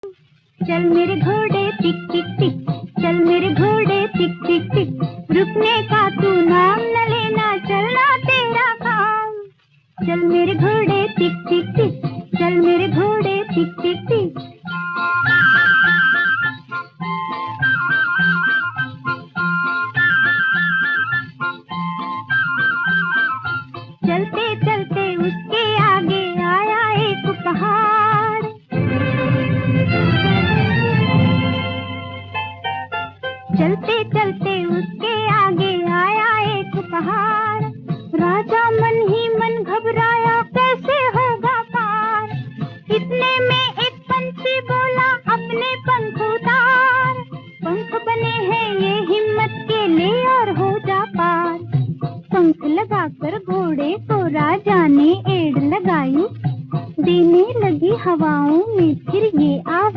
चल मेरे घोड़े टिक टिक टिक, चल मेरे घोड़े टिक टिक टिक, रुकने का तू नाम न लेना, चलना तेरा काम। चल मेरे घोड़े टिक टिक टिक, चल मेरे घोड़े टिक टिक टिक। चलते चलते उसके आगे आया एक पहाड़। चलते चलते